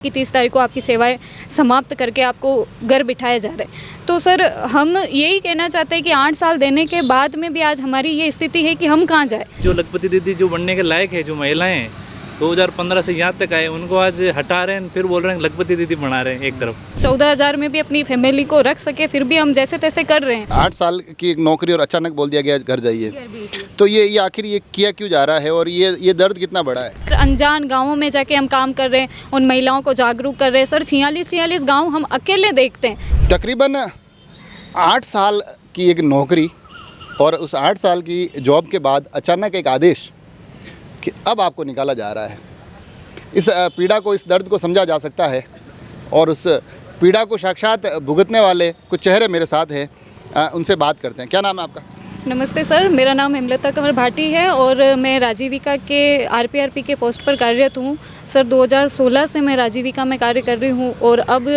कि 30 तारीख को आपकी सेवाएं समाप्त करके आपको घर बिठाया जा रहा है। तो सर हम यही कहना चाहते हैं कि 8 साल देने के बाद में भी आज हमारी ये स्थिति है कि हम कहाँ जाए। जो लखपति दीदी जो बनने के लायक है, जो महिलाएं हैं 2015 से यहाँ तक आए, उनको आज हटा रहे हैं, फिर बोल रहे हैं लखपति दीदी बना रहे हैं। एक तरफ 14,000 में भी अपनी फैमिली को रख सके, फिर भी हम जैसे तैसे कर रहे हैं। 8 साल की एक नौकरी और अचानक बोल दिया गया घर जाइए, तो ये आखिर ये किया क्यों जा रहा है और ये दर्द कितना बड़ा है। अनजान गाँवों में जाके हम काम कर रहे हैं, उन महिलाओं को जागरूक कर रहे हैं। सर 46 गाँव हम अकेले देखते हैं। तकरीबन 8 साल की एक नौकरी और उस 8 साल की जॉब के बाद अचानक एक आदेश कि अब आपको निकाला जा रहा है। इस पीड़ा को, इस दर्द को समझा जा सकता है और उस पीड़ा को साक्षात भुगतने वाले कुछ चेहरे मेरे साथ हैं, उनसे बात करते हैं। क्या नाम है आपका? नमस्ते सर, मेरा नाम हेमलता कंवर भाटी है और मैं राजीविका के आरपीआरपी के पोस्ट पर कार्यरत हूँ। सर 2016 से मैं राजीविका में कार्य कर रही हूँ और अब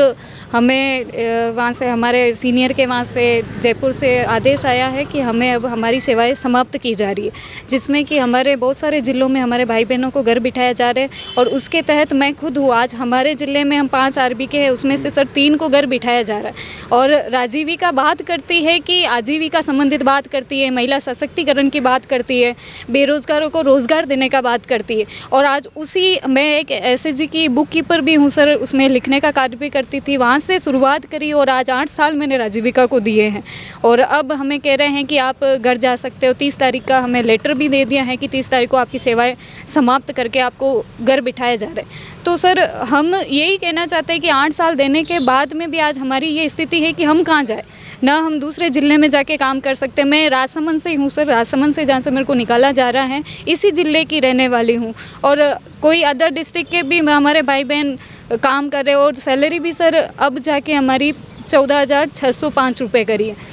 हमें वहाँ से, हमारे सीनियर के वहाँ से, जयपुर से आदेश आया है कि हमें अब हमारी सेवाएं समाप्त की जा रही है, जिसमें कि हमारे बहुत सारे ज़िलों में हमारे भाई बहनों को घर बिठाया जा रहा है और उसके तहत मैं खुद हूँ। आज हमारे ज़िले में हम 5 आरबी के हैं, उसमें से सर 3 को घर बिठाया जा रहा है। और राजीविका बात करती है कि आजीविका संबंधित बात करती है, महिला सशक्तिकरण की बात करती है, बेरोज़गारों को रोज़गार देने का बात करती है। और आज उसी, मैं एक एसएचजी की बुक कीपर भी हूँ सर, उसमें लिखने का कार्य भी करती थी, वहाँ से शुरुआत करी और आज 8 साल मैंने राजीविका को दिए हैं। और अब हमें कह रहे हैं कि आप घर जा सकते हो। 30 तारीख का हमें लेटर भी दे दिया है कि 30 तारीख को आपकी सेवाएं समाप्त करके आपको घर बिठाया जा रहा है। तो सर हम यही कहना चाहते हैं कि 8 साल देने के बाद में भी आज हमारी ये स्थिति है कि हम कहाँ जाए, ना हम दूसरे ज़िले में जाके काम कर सकते हैं। मैं राजसमंद से ही हूँ सर, राजसमंद से जहाँ से मेरे को निकाला जा रहा है, इसी ज़िले की रहने वाली हूँ। और कोई अदर डिस्ट्रिक्ट के भी हमारे भाई बहन काम कर रहे हैं और सैलरी भी सर अब जाके हमारी 14,605 रुपये करी है।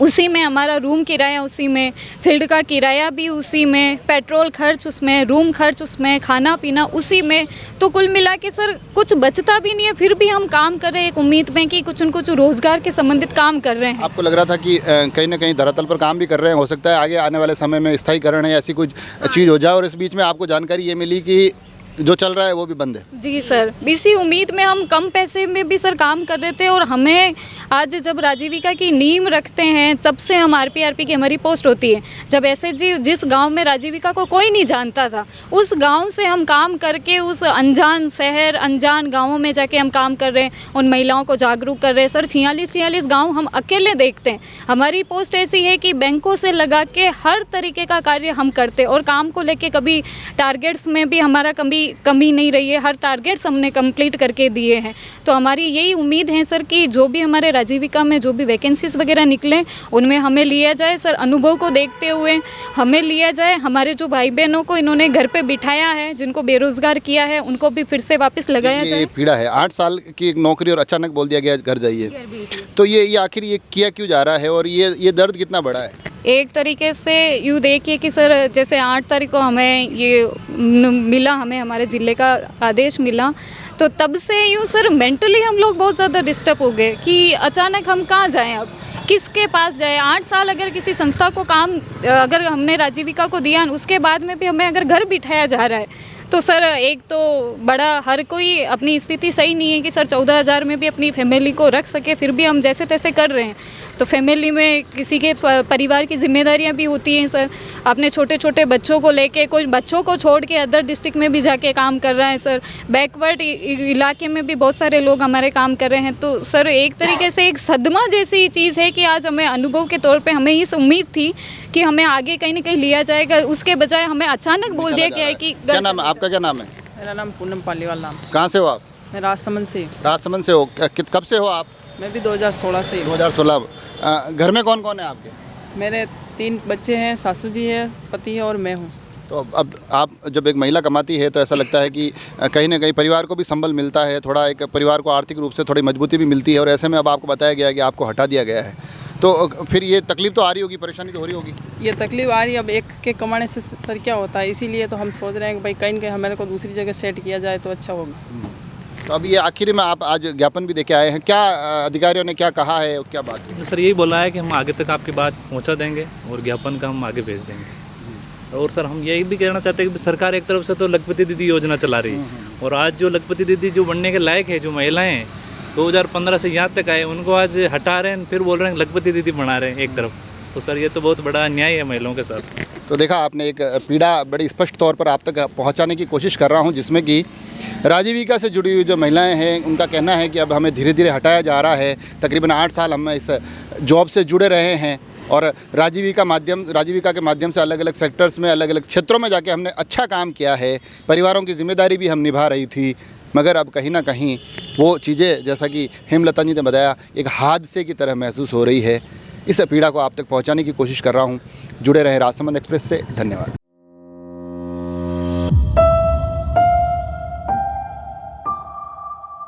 उसी में हमारा रूम किराया, उसी में फील्ड का किराया भी, उसी में पेट्रोल खर्च, उसमें रूम खर्च, उसमें खाना पीना उसी में। तो कुल मिला के सर कुछ बचता भी नहीं है, फिर भी हम काम कर रहे हैं एक उम्मीद में कि कुछ न कुछ रोज़गार के संबंधित काम कर रहे हैं। आपको लग रहा था कि कहीं ना कहीं धरातल पर काम भी कर रहे हैं, हो सकता है आगे आने वाले समय में स्थायीकरण है, ऐसी कुछ चीज़ हो जाए, और इस बीच में आपको जानकारी ये मिली कि जो चल रहा है वो भी बंद है। जी सर, इसी उम्मीद में हम कम पैसे में भी सर काम कर रहे थे और हमें आज जब राजीविका की नींव रखते हैं तब से हम आरपीआरपी की हमारी पोस्ट होती है। जब एसएचजी, जिस गांव में राजीविका को कोई नहीं जानता था, उस गांव से हम काम करके उस अनजान शहर, अनजान गाँवों में जाके हम काम कर रहे हैं, उन महिलाओं को जागरूक कर रहे हैं। सर 46 गाँव हम अकेले देखते हैं। हमारी पोस्ट ऐसी है कि बैंकों से लगा के हर तरीके का कार्य हम करते हैं और काम को लेके कभी टारगेट्स में भी हमारा कमी नहीं रही है, हर टारगेट्स हमने कंप्लीट करके दिए हैं। तो हमारी यही उम्मीद है सर कि जो भी हमारे राजीविका में जो भी वैकेंसीज वगैरह निकले उनमें हमें लिया जाए सर, अनुभव को देखते हुए हमें लिया जाए। हमारे जो भाई बहनों को इन्होंने घर पे बिठाया है, जिनको बेरोजगार किया है, उनको भी फिर से वापस लगाया जाए। ये पीड़ा है 8 साल की एक नौकरी और अचानक बोल दिया गया घर जाइए, तो ये आखिर ये किया क्यों जा रहा है और ये दर्द कितना बड़ा है। एक तरीके से यूँ देखिए कि सर जैसे 8 तारीख को हमें ये मिला, हमें हमारे ज़िले का आदेश मिला, तो तब से यूँ सर मेंटली हम लोग बहुत ज़्यादा डिस्टर्ब हो गए कि अचानक हम कहाँ जाएं, अब किसके पास जाए। 8 साल अगर किसी संस्था को काम, अगर हमने राजीविका को दिया, उसके बाद में भी हमें अगर घर बिठाया जा रहा है, तो सर एक तो बड़ा, हर कोई अपनी स्थिति सही नहीं है कि सर 14,000 में भी अपनी फैमिली को रख सके, फिर भी हम जैसे तैसे कर रहे हैं। तो फैमिली में किसी के परिवार की जिम्मेदारियां भी होती हैं सर, अपने छोटे छोटे बच्चों को लेके, कुछ बच्चों को छोड़ के अदर डिस्ट्रिक्ट में भी जाके काम कर रहा है सर। बैकवर्ड इलाके में भी बहुत सारे लोग हमारे काम कर रहे हैं। तो सर एक तरीके से एक सदमा जैसी चीज़ है कि आज हमें अनुभव के तौर पे हमें इस उम्मीद थी कि हमें आगे कहीं ना कहीं लिया जाएगा, उसके बजाय हमें अचानक बोल दिया गया है कि। क्या नाम है आपका? क्या नाम है? मेरा नाम पूनम पालीवाल नाम। कहाँ से हो आप? मैं राजसमंद से। राजसमंद से हो? कब से हो आप? मैं भी 2016 से। 2016। घर में कौन कौन है आपके? मेरे 3 बच्चे हैं, सासू जी है, पति है और मैं हूँ। तो अब आप जब एक महिला कमाती है तो ऐसा लगता है कि कहीं ना कहीं परिवार को भी संबल मिलता है, थोड़ा एक परिवार को आर्थिक रूप से थोड़ी मजबूती भी मिलती है, और ऐसे में अब आपको बताया गया है कि आपको हटा दिया गया है, तो फिर ये तकलीफ तो आ रही होगी, परेशानी तो हो रही होगी। ये तकलीफ आ रही है, अब एक के कमाने से सर क्या होता है, इसीलिए तो हम सोच रहे हैं कि भाई कहीं कहीं हमारे को दूसरी जगह सेट किया जाए तो अच्छा होगा। तो अब ये आखिर में आप आज ज्ञापन भी देके आए हैं, क्या अधिकारियों ने क्या कहा है, क्या बात है? सर यही बोला है कि हम आगे तक आपकी बात पहुंचा देंगे और ज्ञापन का हम आगे भेज देंगे। और सर हम यही भी कहना चाहते हैं कि सरकार एक तरफ से तो लखपति दीदी योजना चला रही है, और आज जो लखपति दीदी जो बनने के लायक है, जो महिलाएं हैं 2015 से यहाँ तक आए, उनको आज हटा रहे हैं, फिर बोल रहे हैं लखपति दीदी बना रहे हैं एक तरफ। तो सर ये तो बहुत बड़ा अन्याय है महिलाओं के साथ। तो देखा आपने, एक पीड़ा बड़ी स्पष्ट तौर पर आप तक पहुंचाने की कोशिश कर रहा हूं, जिसमें कि राजीविका से जुड़ी हुई जो महिलाएं हैं उनका कहना है कि अब हमें धीरे धीरे हटाया जा रहा है। तकरीबन 8 साल हम इस जॉब से जुड़े रहे हैं और राजीविका के माध्यम से अलग अलग सेक्टर्स में, अलग अलग क्षेत्रों में जाके हमने अच्छा काम किया है, परिवारों की जिम्मेदारी भी हम निभा रही थी, मगर अब कहीं ना कहीं वो चीज़ें, जैसा कि हेमलता जी ने बताया, एक हादसे की तरह महसूस हो रही है। इस पीड़ा को आप तक पहुंचाने की कोशिश कर रहा हूं। जुड़े रहें राजसमंद एक्सप्रेस से। धन्यवाद।